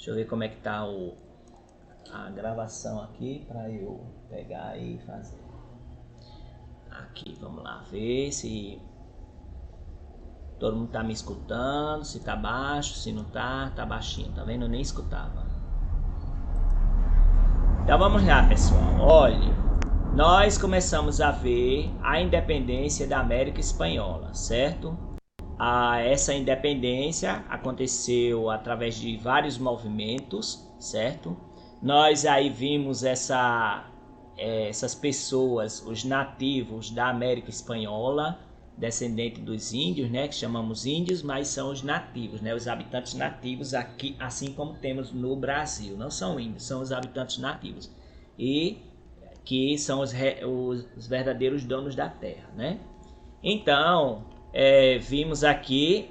Deixa eu ver como é que tá a gravação aqui para eu pegar e fazer. Aqui, vamos lá ver se todo mundo tá me escutando, se tá baixo, se não tá, tá baixinho, tá vendo? Eu nem escutava. Então vamos lá, pessoal. Olha, nós começamos a ver a independência da América Espanhola, certo? Essa independência aconteceu através de vários movimentos, certo? Nós aí vimos essas pessoas, os nativos da América Espanhola, descendentes dos índios, né, que chamamos índios, mas são os nativos, né, os habitantes nativos aqui, assim como temos no Brasil. Não são índios, são os habitantes nativos e que são os verdadeiros donos da terra, né? Então, vimos aqui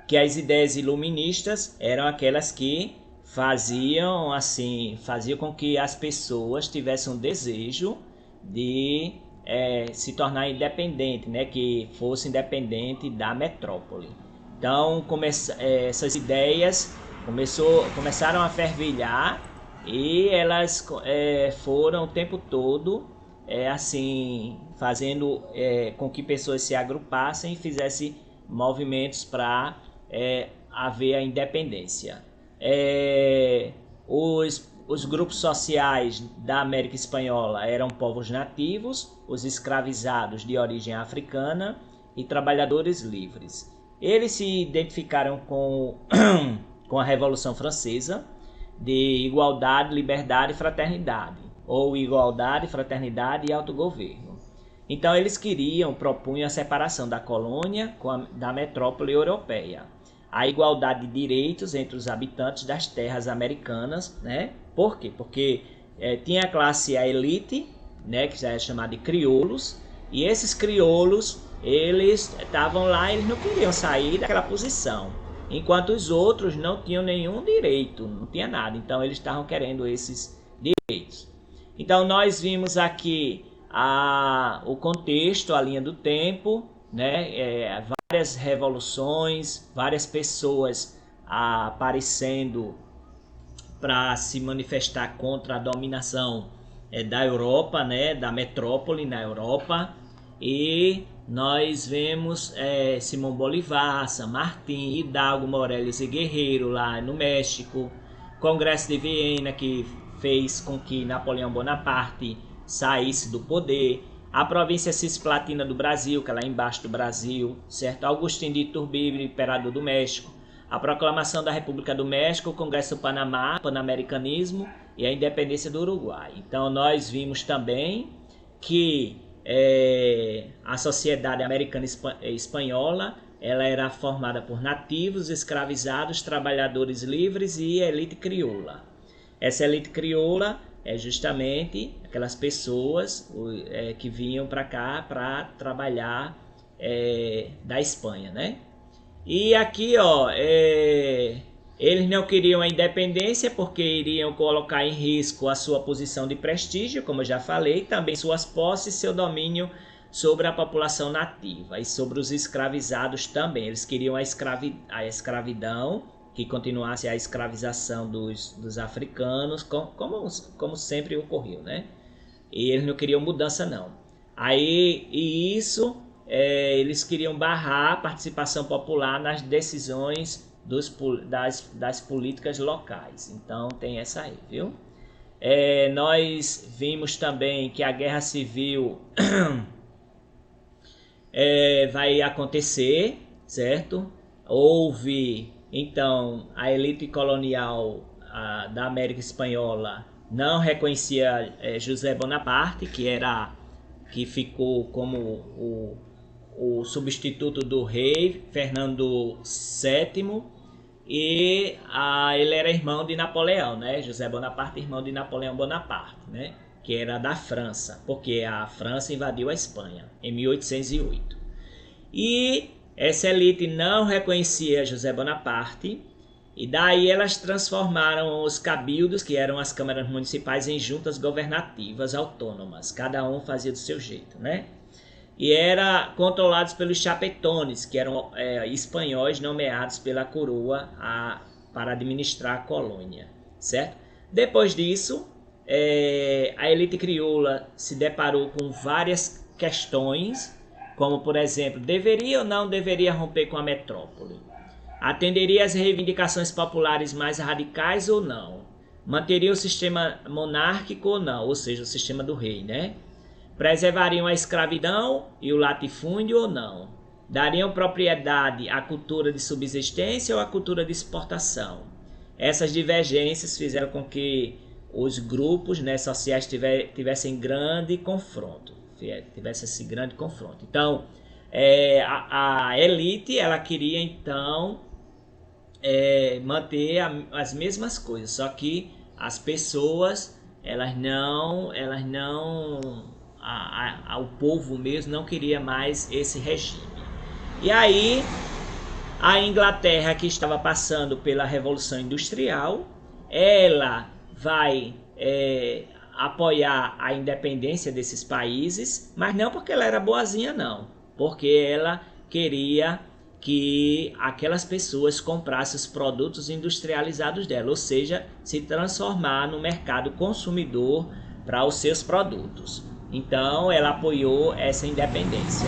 que as ideias iluministas eram aquelas que faziam com que as pessoas tivessem um desejo de se tornar independente, né, que fosse independente da metrópole. Então, essas ideias começaram a fervilhar e elas foram o tempo todo fazendo com que pessoas se agrupassem e fizessem movimentos para haver a independência. Os grupos sociais da América Espanhola eram povos nativos, os escravizados de origem africana e trabalhadores livres. Eles se identificaram com a Revolução Francesa, de igualdade, liberdade e fraternidade, ou igualdade, fraternidade e autogoverno. Então eles propunham a separação da colônia da metrópole europeia, a igualdade de direitos entre os habitantes das terras americanas, né? Por quê? Porque tinha a elite, né, que já é chamada de crioulos, e esses crioulos, eles estavam lá, eles não queriam sair daquela posição, enquanto os outros não tinham nenhum direito, não tinha nada, então eles estavam querendo esses direitos. Então nós vimos aqui o contexto, a linha do tempo, né? Várias revoluções, várias pessoas aparecendo para se manifestar contra a dominação da Europa, né? Da metrópole na Europa. E nós vemos Simão Bolívar, San Martín, Hidalgo, Morelos e Guerreiro lá no México, Congresso de Viena, que fez com que Napoleão Bonaparte saísse do poder, a província cisplatina do Brasil, que é lá embaixo do Brasil, certo? Agustín de Iturbide, imperador do México, a proclamação da República do México, o Congresso do Panamá, Pan-Americanismo e a independência do Uruguai. Então nós vimos também que a sociedade americana espanhola ela era formada por nativos, escravizados, trabalhadores livres e elite crioula. Essa elite crioula é justamente aquelas pessoas que vinham para cá para trabalhar da Espanha, né? E aqui, eles não queriam a independência porque iriam colocar em risco a sua posição de prestígio, como eu já falei, também suas posses e seu domínio sobre a população nativa e sobre os escravizados também. Eles queriam a escravidão, que continuasse a escravização dos africanos, como sempre ocorreu, né? E eles não queriam mudança, não. Eles queriam barrar a participação popular nas decisões das políticas locais. Então tem essa aí, viu? Nós vimos também que a guerra civil vai acontecer, certo? Houve, então, a elite colonial da América Espanhola não reconhecia José Bonaparte, que ficou como o substituto do rei Fernando VII, e ele era irmão de Napoleão, né? José Bonaparte, irmão de Napoleão Bonaparte, né? Que era da França, porque a França invadiu a Espanha em 1808. E essa elite não reconhecia José Bonaparte, e daí elas transformaram os cabildos, que eram as câmaras municipais, em juntas governativas autônomas. Cada um fazia do seu jeito, né? E eram controlados pelos chapetones, que eram espanhóis nomeados pela coroa para administrar a colônia, certo? Depois disso, a elite crioula se deparou com várias questões, como por exemplo, deveria ou não deveria romper com a metrópole? Atenderia às reivindicações populares mais radicais ou não? Manteria o sistema monárquico ou não, ou seja, o sistema do rei, né? Preservariam a escravidão e o latifúndio ou não? Dariam propriedade à cultura de subsistência ou à cultura de exportação? Essas divergências fizeram com que os grupos, né, sociais tivessem grande confronto. Então, a elite ela queria então manter as mesmas coisas, só que as pessoas o povo mesmo não queria mais esse regime. E aí a Inglaterra, que estava passando pela Revolução Industrial, ela vai apoiar a independência desses países, mas não porque ela era boazinha não, porque ela queria que aquelas pessoas comprassem os produtos industrializados dela, ou seja, se transformar no mercado consumidor para os seus produtos. Então ela apoiou essa independência,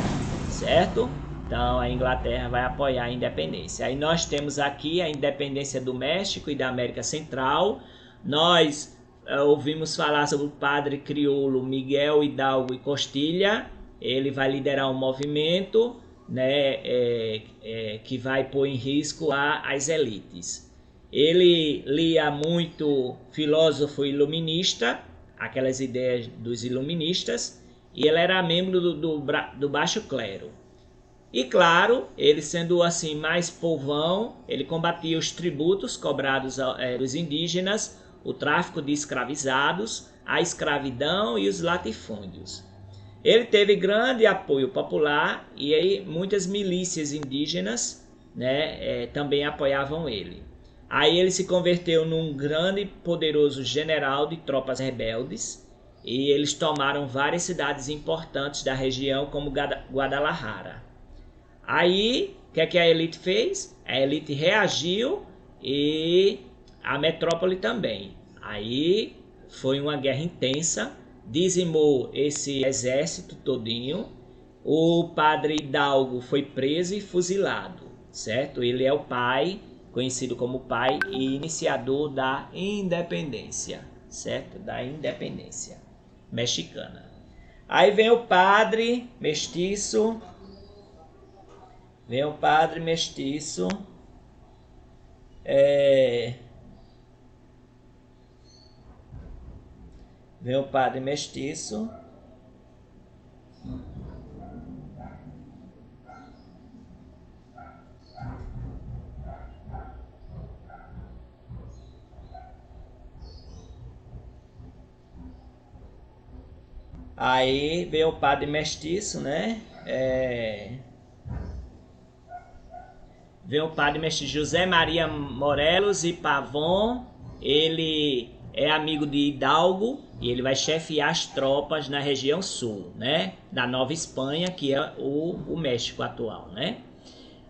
certo? Então a Inglaterra vai apoiar a independência. Aí nós temos aqui a independência do México e da América Central. Nós ouvimos falar sobre o padre crioulo Miguel Hidalgo e Costilha. Ele vai liderar um movimento, né, que vai pôr em risco as elites. Ele lia muito filósofo iluminista, aquelas ideias dos iluministas, e ele era membro do baixo clero. E claro, ele sendo assim mais povão, ele combatia os tributos cobrados dos indígenas, o tráfico de escravizados, a escravidão e os latifúndios. Ele teve grande apoio popular e aí muitas milícias indígenas, né, também apoiavam ele. Aí ele se converteu num grande e poderoso general de tropas rebeldes e eles tomaram várias cidades importantes da região como Guadalajara. Aí, o que a elite fez? A elite reagiu e a metrópole também. Aí foi uma guerra intensa, dizimou esse exército todinho. O padre Hidalgo foi preso e fuzilado, certo? Ele é o pai, conhecido como pai e iniciador da independência, certo? Da independência mexicana. Aí vem o padre mestiço. Vem o padre mestiço. Vem o padre mestiço. Aí veio o padre mestiço, né? Veio o padre mestiço José Maria Morelos e Pavon. Ele é amigo de Hidalgo e ele vai chefiar as tropas na região sul, né? Da Nova Espanha, que é o México atual, né?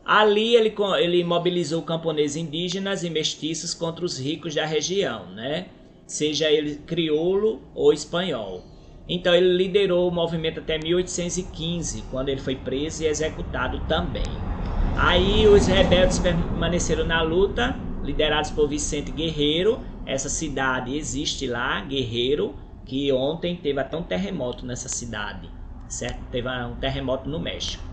Ali ele mobilizou camponeses indígenas e mestiços contra os ricos da região, né? Seja ele crioulo ou espanhol. Então ele liderou o movimento até 1815, quando ele foi preso e executado também. Aí os rebeldes permaneceram na luta, liderados por Vicente Guerreiro. Essa cidade existe lá, Guerreiro, que ontem teve até um terremoto nessa cidade, certo? Teve um terremoto no México.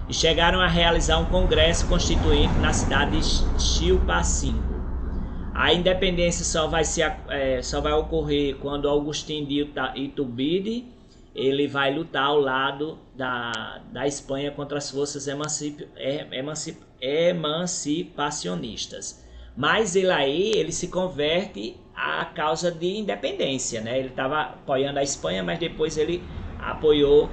E chegaram a realizar um congresso constituinte na cidade de Chilpancingo. A independência só vai ocorrer quando Agustín de Iturbide ele vai lutar ao lado da Espanha contra as forças emancipacionistas. Mas ele se converte à causa de independência, né? Ele estava apoiando a Espanha, mas depois ele apoiou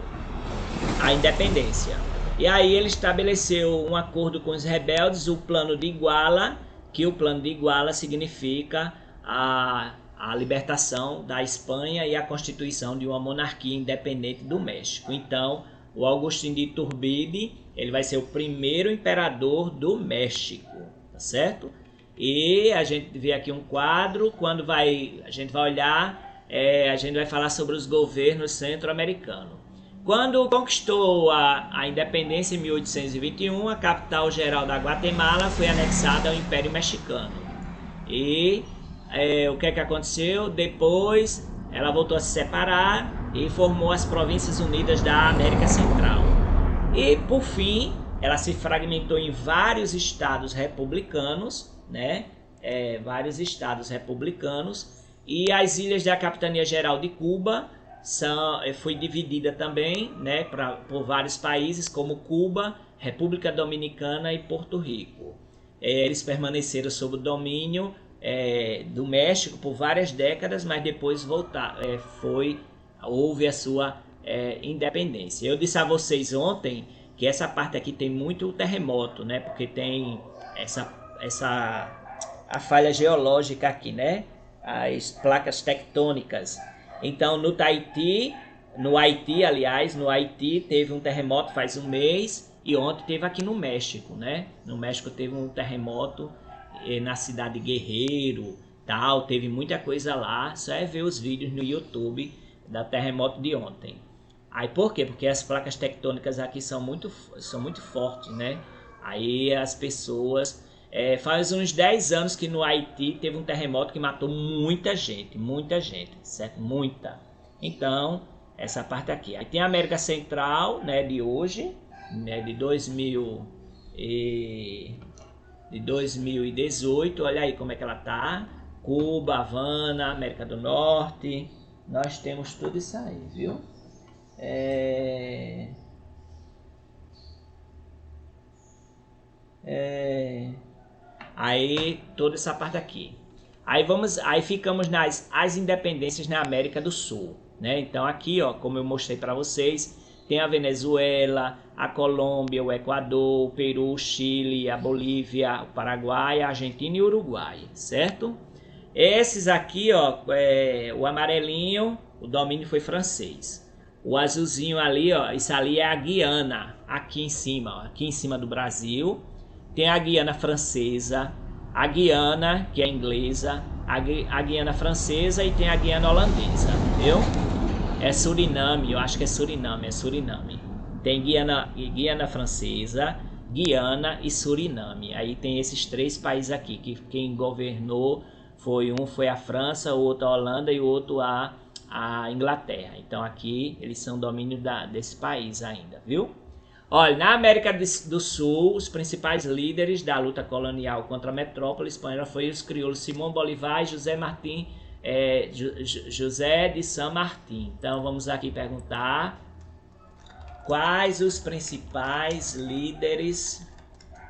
a independência. E aí ele estabeleceu um acordo com os rebeldes, o Plano de Iguala, que o Plano de Iguala significa a libertação da Espanha e a constituição de uma monarquia independente do México. Então, o Agustín de Iturbide, ele vai ser o primeiro imperador do México, tá certo? E a gente vê aqui um quadro, quando a gente vai olhar, a gente vai falar sobre os governos centro-americanos. Quando conquistou a independência em 1821, a capital geral da Guatemala foi anexada ao Império Mexicano. E o que é que aconteceu? Depois ela voltou a se separar e formou as Províncias Unidas da América Central. E por fim, ela se fragmentou em vários estados republicanos, né? Vários estados republicanos, e as ilhas da Capitania Geral de Cuba foi dividida também, né, por vários países como Cuba, República Dominicana e Porto Rico. Eles permaneceram sob o domínio do México por várias décadas, mas depois houve a sua independência. Eu disse a vocês ontem que essa parte aqui tem muito terremoto, né? Porque tem a falha geológica aqui, né? As placas tectônicas. Então no Haiti, aliás, teve um terremoto faz um mês, e ontem teve aqui no México, né? No México teve um terremoto na cidade de Guerreiro, tal, teve muita coisa lá. Só ver os vídeos no YouTube da terremoto de ontem. Aí por quê? Porque as placas tectônicas aqui são muito fortes, né? Aí as pessoas... faz uns 10 anos que no Haiti teve um terremoto que matou muita gente, certo? Muita. Então, essa parte aqui. Aí tem a América Central, né, de hoje, né, de 2018, olha aí como é que ela tá. Cuba, Havana, América do Norte, nós temos tudo isso aí, viu? Aí toda essa parte aqui. Aí ficamos as independências na América do Sul, né? Então aqui, ó, como eu mostrei para vocês, tem a Venezuela, a Colômbia, o Equador, o Peru, o Chile, a Bolívia, o Paraguai, a Argentina e o Uruguai, certo? Esses aqui, ó, o amarelinho, o domínio foi francês. O azulzinho ali, ó, isso ali é a Guiana, aqui em cima, ó, aqui em cima do Brasil. Tem a Guiana Francesa, a Guiana, que é inglesa, a Guiana Francesa, e tem a Guiana Holandesa, entendeu? É Suriname, eu acho que é Suriname. Tem Guiana Francesa, Guiana e Suriname. Aí tem esses 3 países aqui, que quem governou foi a França, o outro a Holanda e o outro a Inglaterra. Então aqui eles são domínio desse país ainda, viu? Olha, na América do Sul, os principais líderes da luta colonial contra a metrópole espanhola foram os crioulos Simón Bolívar e José de San Martín. Então vamos aqui perguntar quais os principais líderes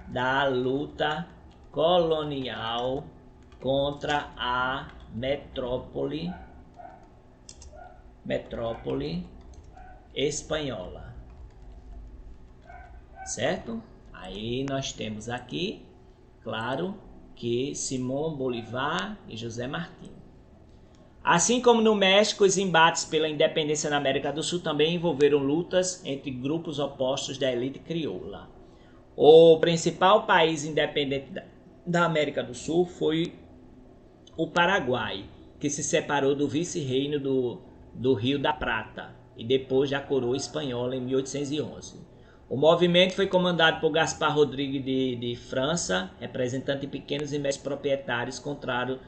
da luta colonial contra a metrópole espanhola. Certo? Aí nós temos aqui, claro, que Simón Bolívar e José Martí. Assim como no México, os embates pela independência na América do Sul também envolveram lutas entre grupos opostos da elite crioula. O principal país independente da América do Sul foi o Paraguai, que se separou do vice-reino do Rio da Prata e depois da coroa espanhola em 1811. O movimento foi comandado por Gaspar Rodrigues de França, representante de pequenos e médios proprietários, contrário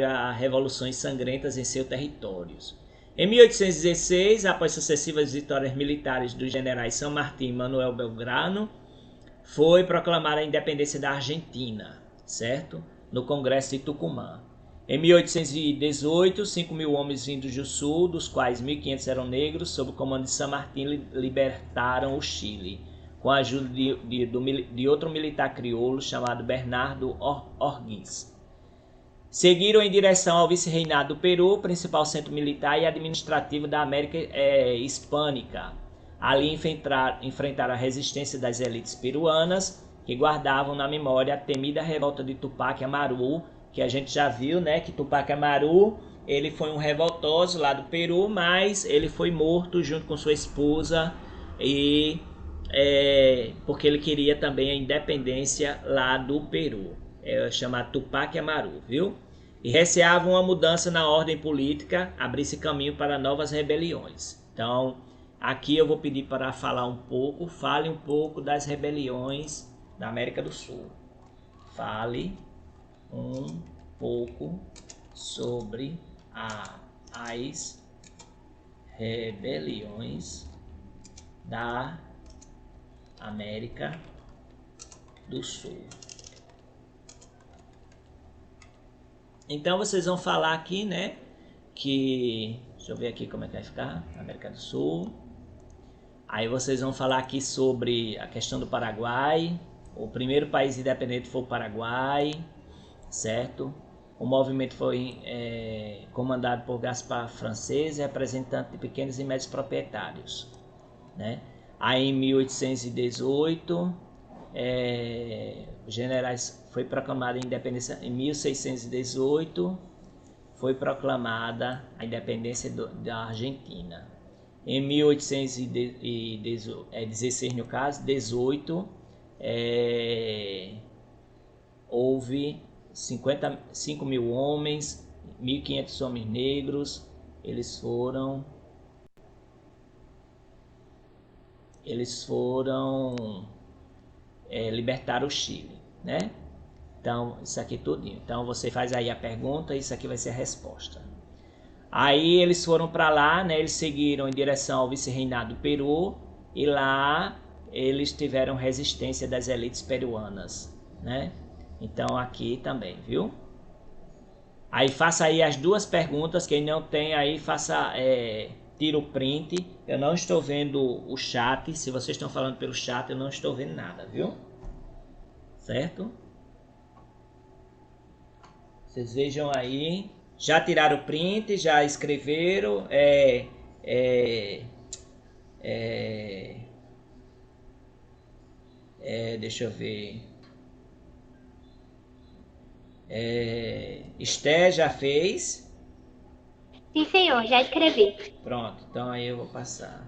a revoluções sangrentas em seus territórios. Em 1816, após sucessivas vitórias militares dos generais San Martín e Manuel Belgrano, foi proclamada a independência da Argentina, certo? No Congresso de Tucumã. Em 1818, 5.000 homens vindos do sul, dos quais 1.500 eram negros, sob o comando de San Martín, libertaram o Chile, com a ajuda de outro militar crioulo chamado Bernardo O'Higgins. Seguiram em direção ao vice-reinado do Peru, principal centro militar e administrativo da América Hispânica. Ali enfrentaram a resistência das elites peruanas, que guardavam na memória a temida revolta de Tupac Amaru, que a gente já viu, né, que Tupac Amaru, ele foi um revoltoso lá do Peru, mas ele foi morto junto com sua esposa, porque ele queria também a independência lá do Peru. chamado Tupac Amaru, viu? E receavam uma mudança na ordem política, abrisse caminho para novas rebeliões. Então, aqui eu vou pedir para falar um pouco, fale um pouco das rebeliões da América do Sul. Fale um pouco sobre as rebeliões da América do Sul. Então vocês vão falar aqui, né, que... Deixa eu ver aqui como é que vai ficar. América do Sul. Aí vocês vão falar aqui sobre a questão do Paraguai. O primeiro país independente foi o Paraguai, certo? O movimento foi comandado por Gaspar Francês, representante de pequenos e médios proprietários, né? Aí em 1818, generais, foi proclamada a independência. Em 1618 foi proclamada a independência da Argentina. Em 1816, no caso, 18, houve 55 mil homens, 1.500 homens negros. Eles foram libertar o Chile, né? Então, isso aqui tudinho. Então, você faz aí a pergunta e isso aqui vai ser a resposta. Aí, eles foram para lá, né? Eles seguiram em direção ao vice-reinado do Peru e lá eles tiveram resistência das elites peruanas, né? Então, aqui também, viu? Aí, faça aí as duas perguntas. Quem não tem aí, tira o print. Eu não estou vendo o chat. Se vocês estão falando pelo chat, eu não estou vendo nada, viu? Certo? Vocês vejam aí. Já tiraram o print, já escreveram. Deixa eu ver. Esté já fez? Sim, senhor, já escrevi. Pronto, então aí eu vou passar.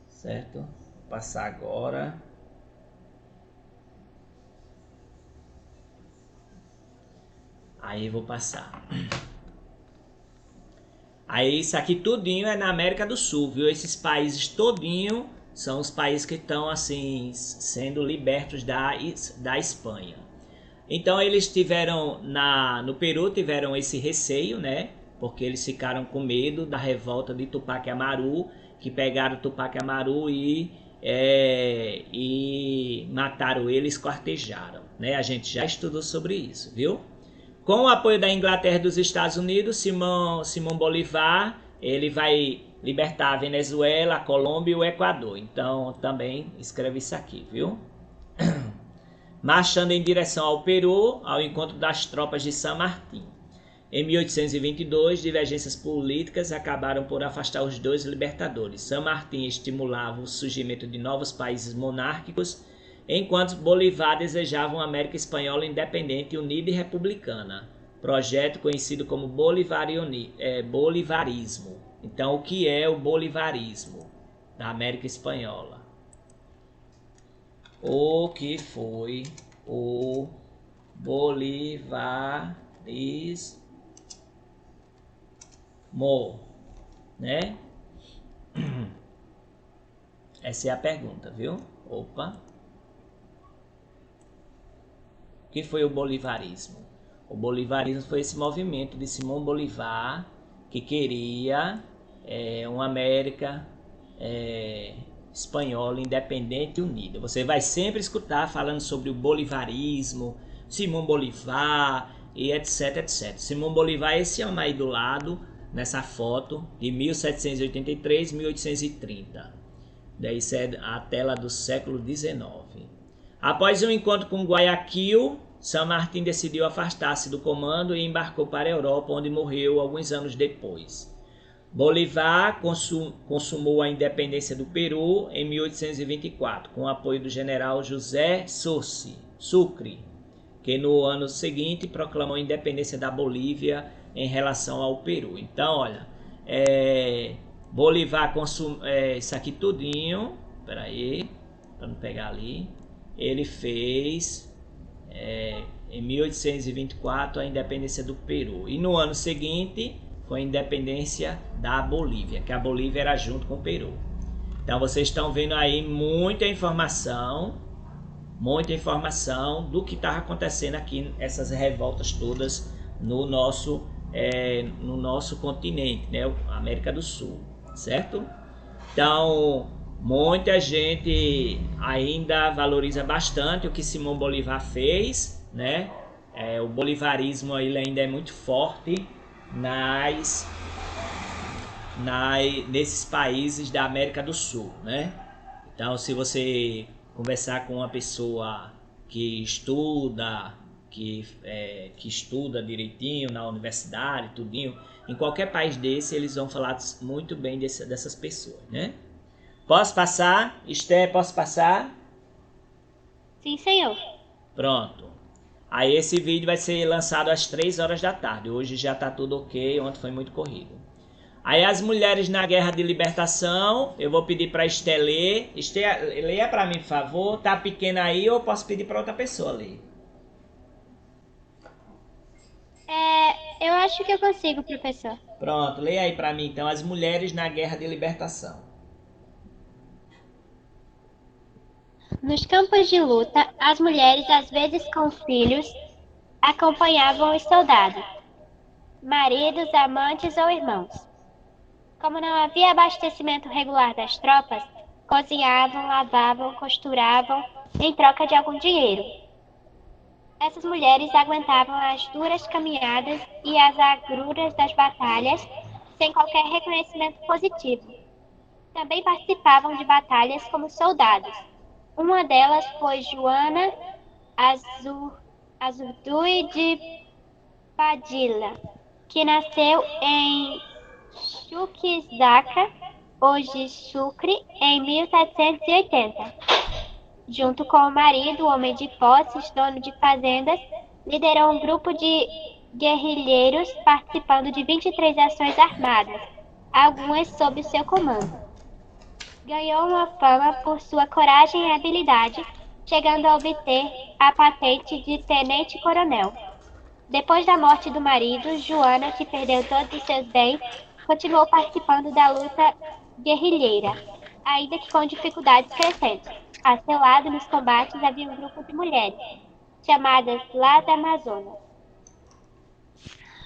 Certo? Vou passar agora. Aí vou passar. Aí isso aqui tudinho é na América do Sul, viu? Esses países todinho são os países que estão assim sendo libertos da Espanha. Então eles tiveram no Peru tiveram esse receio, né? Porque eles ficaram com medo da revolta de Tupac Amaru, que pegaram Tupac Amaru e mataram ele, esquartejaram, né? A gente já estudou sobre isso, viu? Com o apoio da Inglaterra e dos Estados Unidos, Simão Bolívar, ele vai libertar a Venezuela, a Colômbia e o Equador. Então, também escreve isso aqui, viu? Marchando em direção ao Peru, ao encontro das tropas de San Martín. Em 1822, divergências políticas acabaram por afastar os dois libertadores. San Martín estimulava o surgimento de novos países monárquicos, enquanto Bolívar desejava uma América Espanhola independente, unida e republicana, projeto conhecido como bolivarismo. Então, o que é o bolivarismo da América Espanhola? O que foi o bolivarismo, né? Essa é a pergunta, viu? Opa! O que foi o bolivarismo? O bolivarismo foi esse movimento de Simão Bolívar que queria uma América espanhola independente e unida. Você vai sempre escutar falando sobre o bolivarismo, Simão Bolívar e etc, etc. Simão Bolívar é esse homem aí do lado, nessa foto, de 1783 1830. Daí isso é a tela do século XIX. Após um encontro com Guayaquil, San Martín decidiu afastar-se do comando e embarcou para a Europa, onde morreu alguns anos depois. Bolívar consumou a independência do Peru em 1824, com o apoio do general José Sucre, que no ano seguinte proclamou a independência da Bolívia em relação ao Peru. Então, olha, Bolívar consumiu isso aqui tudinho, peraí, para não pegar ali, ele fez em 1824, a independência do Peru. E no ano seguinte, foi a independência da Bolívia, que a Bolívia era junto com o Peru. Então vocês estão vendo aí muita informação do que estava acontecendo aqui, essas revoltas todas no nosso continente, né, América do Sul, certo? Então, muita gente ainda valoriza bastante o que Simão Bolívar fez, né? O bolivarismo ele ainda é muito forte nesses países da América do Sul, né? Então, se você conversar com uma pessoa que estuda, que estuda direitinho na universidade, tudinho, em qualquer país desse, eles vão falar muito bem dessas pessoas, né? Posso passar? Esther, posso passar? Sim, senhor. Pronto. Aí esse vídeo vai ser lançado às 3 horas da tarde. Hoje já tá tudo ok, ontem foi muito corrido. Aí as mulheres na guerra de libertação, eu vou pedir para Esther ler. Esther, leia para mim, por favor. Tá pequena aí ou posso pedir para outra pessoa ler? Eu acho que eu consigo, professor. Pronto, leia aí para mim então, as mulheres na guerra de libertação. Nos campos de luta, as mulheres, às vezes com filhos, acompanhavam os soldados, maridos, amantes ou irmãos. Como não havia abastecimento regular das tropas, cozinhavam, lavavam, costuravam em troca de algum dinheiro. Essas mulheres aguentavam as duras caminhadas e as agruras das batalhas sem qualquer reconhecimento positivo. Também participavam de batalhas como soldados. Uma delas foi Joana Azurduy de Padilla, que nasceu em Chuquisaca, hoje Sucre, em 1780. Junto com o marido, homem de posses, dono de fazendas, liderou um grupo de guerrilheiros participando de 23 ações armadas, algumas sob seu comando. Ganhou uma fama por sua coragem e habilidade, chegando a obter a patente de tenente-coronel. Depois da morte do marido, Joana, que perdeu todos os seus bens, continuou participando da luta guerrilheira, ainda que com dificuldades crescentes. A seu lado, nos combates, havia um grupo de mulheres, chamadas Las Amazonas.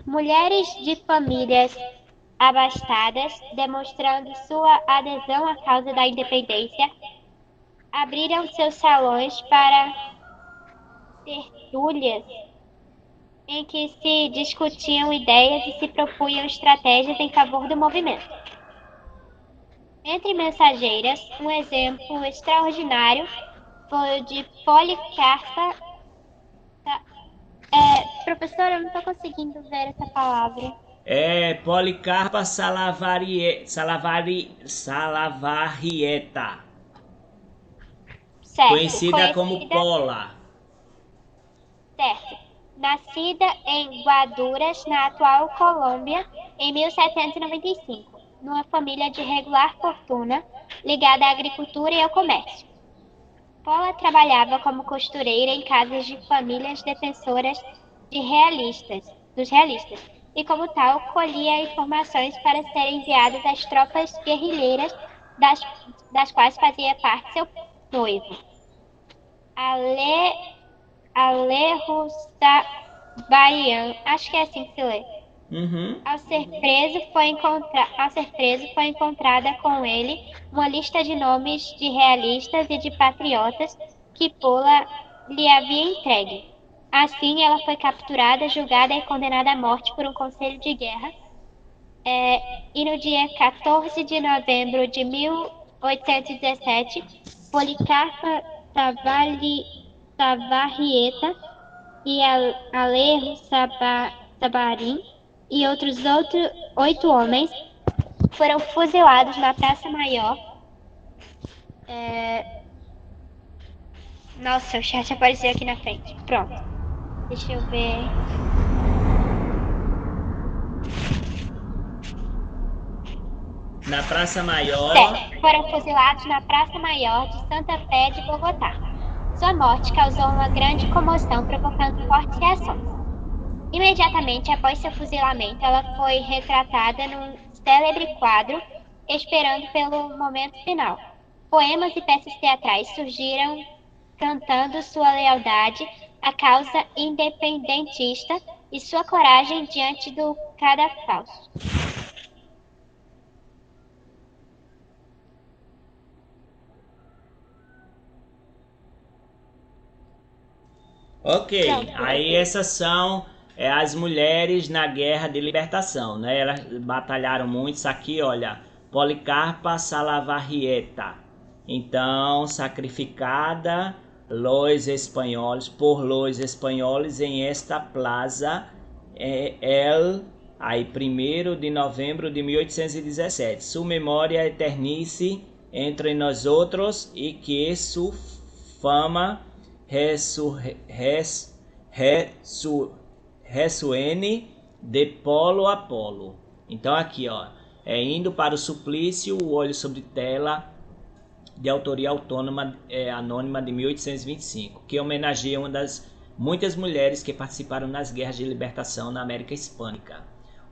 Mulheres de famílias abastadas, demonstrando sua adesão à causa da independência, abriram seus salões para tertúlias em que se discutiam ideias e se propunham estratégias em favor do movimento. Entre mensageiras, um exemplo extraordinário foi o de Policarpa. Professora, eu não estou conseguindo ver essa palavra. Policarpa Salavarrieta, Certo. conhecida como Pola. Certo. Nascida em Guaduras, na atual Colômbia, em 1795, numa família de regular fortuna, ligada à agricultura e ao comércio. Paula trabalhava como costureira em casas de famílias defensoras dos realistas, e como tal colhia informações para serem enviadas às tropas guerrilheiras das quais fazia parte seu noivo. Alejo Sabarian, acho que é assim que se lê. Uhum. Ao ser preso, foi encontrada com ele uma lista de nomes de realistas e de patriotas que Pola lhe havia entregue. Assim, ela foi capturada, julgada e condenada à morte por um conselho de guerra. E no dia 14 de novembro de 1817, Policarpa Savarrieta e Alejo Sabarim e outros 8 homens foram fuzilados na Praça Maior. Nossa, o chat apareceu aqui na frente. Pronto. Deixa eu ver. Na Praça Maior. Certo. Foram fuzilados na Praça Maior de Santa Fé de Bogotá. Sua morte causou uma grande comoção, provocando fortes reações. Imediatamente após seu fuzilamento, ela foi retratada num célebre quadro, esperando pelo momento final. Poemas e peças teatrais surgiram cantando sua lealdade à causa independentista e sua coragem diante do cadafalso. Ok, Pronto. aí essas são as mulheres na guerra de libertação, né? Elas batalharam muito. Isso aqui, olha, Policarpa Salavarrieta. Então, sacrificada por los espanhóis em esta plaza aí 1º de novembro de 1817. Sua memória eternice entre nós outros e que sua fama ressuene de polo a polo. Então aqui, ó, indo para o suplício, o olho sobre tela, de autoria autônoma anônima de 1825, que homenageia uma das muitas mulheres que participaram nas guerras de libertação na América Hispânica.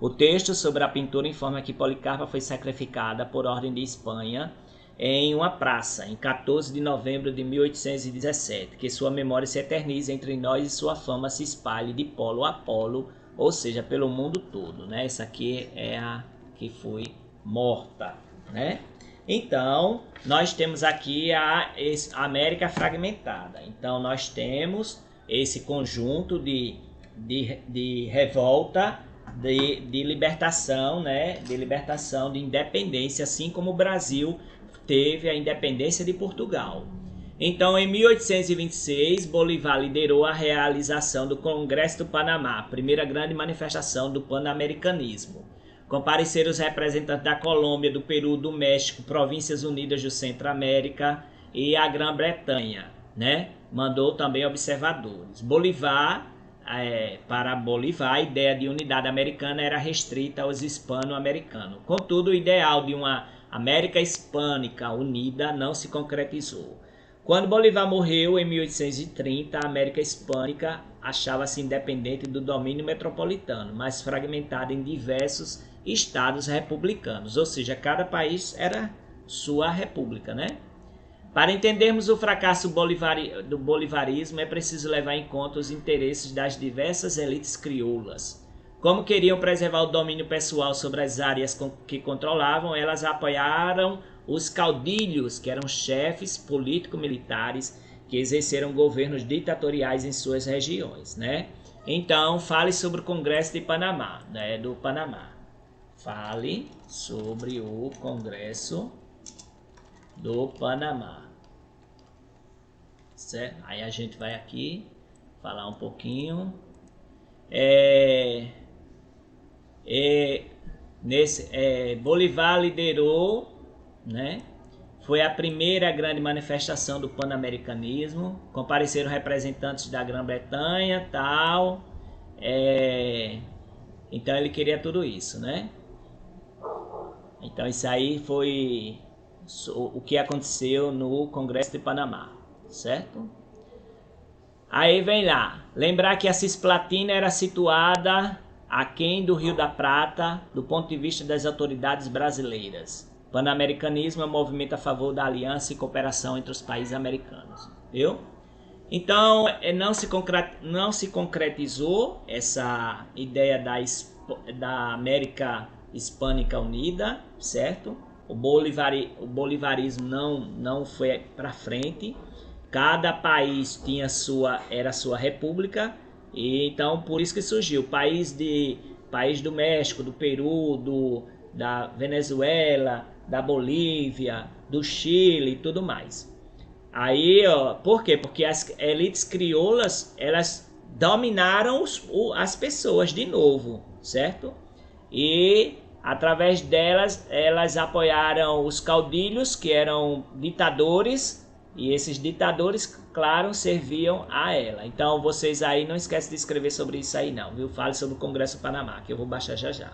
O texto sobre a pintura informa que Policarpa foi sacrificada por ordem de Espanha em uma praça, em 14 de novembro de 1817, que sua memória se eternize entre nós e sua fama se espalhe de polo a polo, ou seja, pelo mundo todo, né? Essa aqui é a que foi morta, né? Então, nós temos aqui a América fragmentada. Então, nós temos esse conjunto de revolta, de libertação, né? De libertação, de independência, assim como o Brasil teve a independência de Portugal. Então, em 1826, Bolívar liderou a realização do Congresso do Panamá, a primeira grande manifestação do pan-americanismo. Compareceram os representantes da Colômbia, do Peru, do México, Províncias Unidas do Centro-América e a Grã-Bretanha, né? Mandou também observadores. Para Bolívar, a ideia de unidade americana era restrita aos hispano-americanos. Contudo, o ideal de uma América Hispânica unida não se concretizou. Quando Bolívar morreu, em 1830, a América Hispânica achava-se independente do domínio metropolitano, mas fragmentada em diversos estados republicanos, ou seja, cada país era sua república, né? Para entendermos o fracasso do bolivarismo, é preciso levar em conta os interesses das diversas elites crioulas. Como queriam preservar o domínio pessoal sobre as áreas que controlavam, elas apoiaram os caudilhos, que eram chefes político-militares que exerceram governos ditatoriais em suas regiões, né? Então, fale sobre o Congresso de Panamá, né, do Panamá. Fale sobre o Congresso do Panamá. Certo? Aí a gente vai aqui falar um pouquinho. Bolívar liderou, né? Foi a primeira grande manifestação do pan-americanismo. Compareceram representantes da Grã-Bretanha, tal. Então ele queria tudo isso, né? Então isso aí foi o que aconteceu no Congresso de Panamá, certo? Aí vem lá, lembrar que a Cisplatina era situada aquém do Rio da Prata, do ponto de vista das autoridades brasileiras. Pan-americanismo é um movimento a favor da aliança e cooperação entre os países americanos, viu? Então, não se concretizou essa ideia da América Hispânica Unida, certo? O bolivarismo não foi para frente. Cada país tinha era sua república, e então por isso que surgiu país do México, do Peru, da Venezuela, da Bolívia, do Chile e tudo mais. Aí, ó, por quê? Porque as elites crioulas, elas dominaram as pessoas de novo, certo? E através delas, elas apoiaram os caudilhos, que eram ditadores, e esses ditadores, claro, serviam a ela. Então, vocês aí não esquecem de escrever sobre isso aí não, viu? Fale sobre o Congresso do Panamá, que eu vou baixar já já.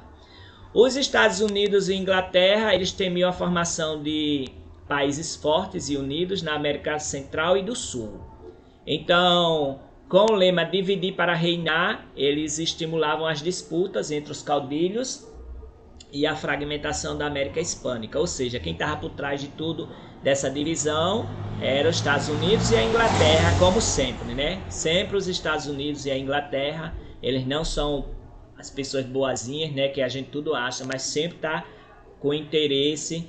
Os Estados Unidos e Inglaterra, eles temiam a formação de países fortes e unidos na América Central e do Sul. Então, com o lema dividir para reinar, eles estimulavam as disputas entre os caudilhos e a fragmentação da América Hispânica, ou seja, quem estava por trás de tudo dessa divisão eram os Estados Unidos e a Inglaterra, como sempre, né? Sempre os Estados Unidos e a Inglaterra, eles não são as pessoas boazinhas, né, que a gente tudo acha, mas sempre tá com interesse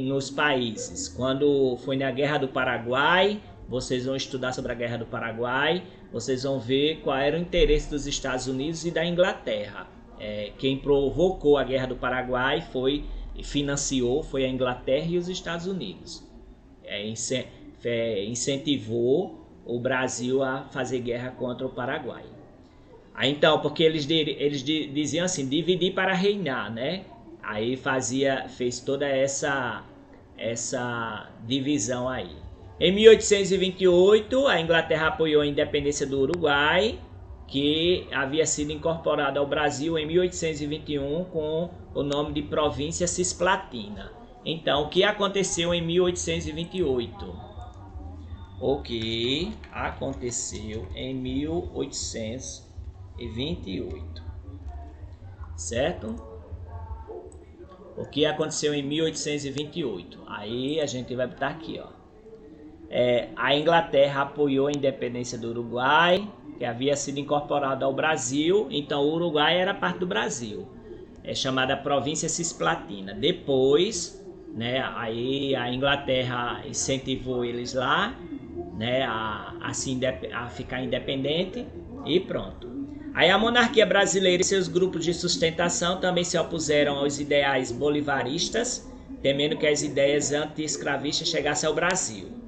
nos países. Quando foi na Guerra do Paraguai, vocês vão estudar sobre a Guerra do Paraguai, vocês vão ver qual era o interesse dos Estados Unidos e da Inglaterra. Quem provocou a Guerra do Paraguai financiou foi a Inglaterra e os Estados Unidos. Incentivou o Brasil a fazer guerra contra o Paraguai. Então, porque eles diziam assim, dividir para reinar, né? Aí fez toda essa divisão aí. Em 1828, a Inglaterra apoiou a independência do Uruguai, que havia sido incorporado ao Brasil em 1821 com o nome de Província Cisplatina. Então, o que aconteceu em 1828? O que aconteceu em 1828? Certo? O que aconteceu em 1828? Aí a gente vai botar aqui, ó. A Inglaterra apoiou a independência do Uruguai, que havia sido incorporado ao Brasil, então o Uruguai era parte do Brasil, chamada Província Cisplatina. Depois, né, aí a Inglaterra incentivou eles lá, né, a ficar independente e pronto. Aí a monarquia brasileira e seus grupos de sustentação também se opuseram aos ideais bolivaristas, temendo que as ideias anti-escravistas chegassem ao Brasil.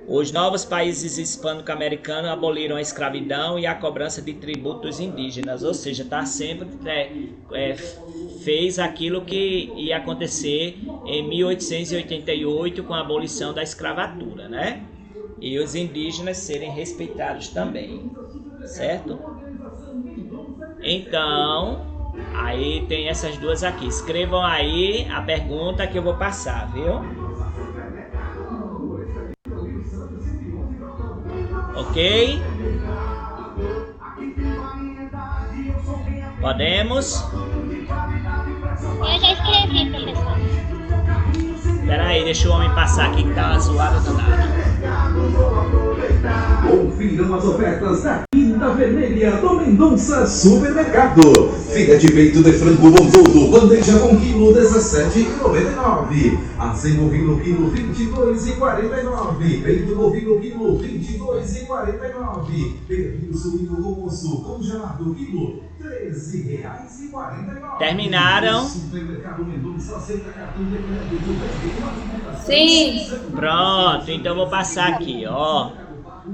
Os novos países hispânico-americanos aboliram a escravidão e a cobrança de tributos indígenas, ou seja, sempre fez aquilo que ia acontecer em 1888 com a abolição da escravatura, né? E os indígenas serem respeitados também, certo? Então, aí tem essas duas aqui. Escrevam aí a pergunta que eu vou passar, viu? Ok? Podemos? Eu já escrevi, professor. Espera aí, deixa o homem passar aqui que tá zoado danado. Confiram as ofertas da Quinta Vermelha do Mendonça Supermercado. Filé de peito de frango bom todo, bandeja com quilo, R$17,99. Assim bovino quilo, R$22,49. Peito bovino quilo, R$22,49. Pernil suíno com osso congelado quilo, R$13,49. Terminaram? Sim. Pronto, então eu vou passar aqui, ó.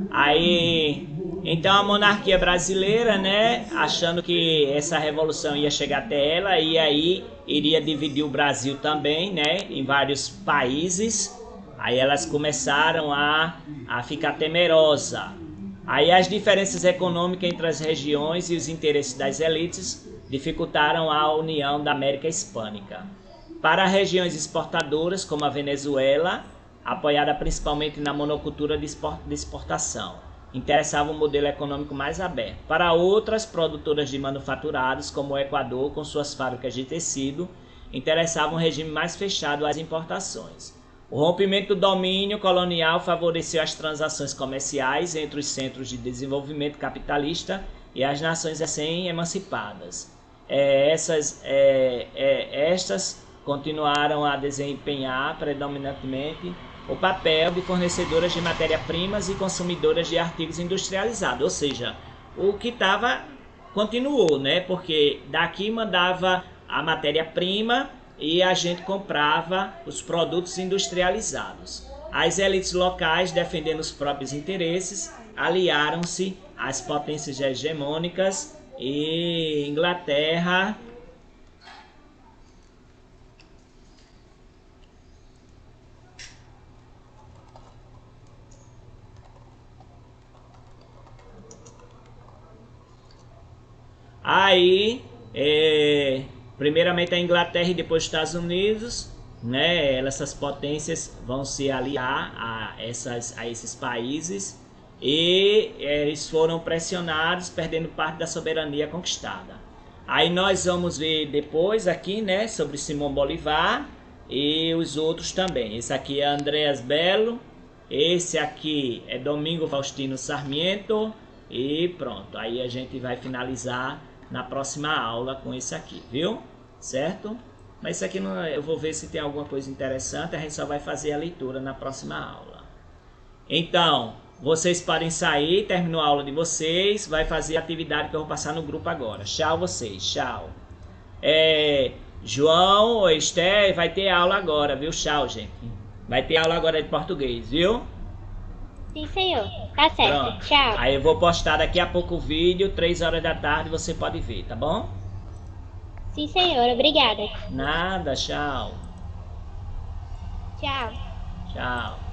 Aí, então a monarquia brasileira, né, achando que essa revolução ia chegar até ela e aí iria dividir o Brasil também, né, em vários países. Aí elas começaram a ficar temerosas. Aí as diferenças econômicas entre as regiões e os interesses das elites dificultaram a união da América Hispânica. Para regiões exportadoras, como a Venezuela, apoiada principalmente na monocultura de exportação, interessava um modelo econômico mais aberto. Para outras produtoras de manufaturados, como o Equador, com suas fábricas de tecido, interessava um regime mais fechado às importações. O rompimento do domínio colonial favoreceu as transações comerciais entre os centros de desenvolvimento capitalista e as nações recém-emancipadas. Estas continuaram a desempenhar predominantemente o papel de fornecedoras de matéria-primas e consumidoras de artigos industrializados, ou seja, o que estava continuou, né? Porque daqui mandava a matéria-prima e a gente comprava os produtos industrializados. As elites locais, defendendo os próprios interesses, aliaram-se às potências hegemônicas e Inglaterra. Aí, primeiramente a Inglaterra e depois os Estados Unidos, né? Essas potências vão se aliar a esses países e eles foram pressionados, perdendo parte da soberania conquistada. Aí nós vamos ver depois aqui, né, sobre Simão Bolivar e os outros também. Esse aqui é Andreas Bello, esse aqui é Domingo Faustino Sarmiento e pronto. Aí a gente vai finalizar na próxima aula com esse aqui, viu? Certo? Mas isso aqui não, eu vou ver se tem alguma coisa interessante, a gente só vai fazer a leitura na próxima aula. Então, vocês podem sair, terminou a aula de vocês, vai fazer a atividade que eu vou passar no grupo agora. Tchau vocês, tchau. João ou Esther, vai ter aula agora, viu? Tchau, gente. Vai ter aula agora de português, viu? Sim, senhor. Tá certo. Pronto. Tchau. Aí eu vou postar daqui a pouco o vídeo, 3 horas da tarde, você pode ver, tá bom? Sim, senhor. Obrigada. Nada, tchau. Tchau. Tchau.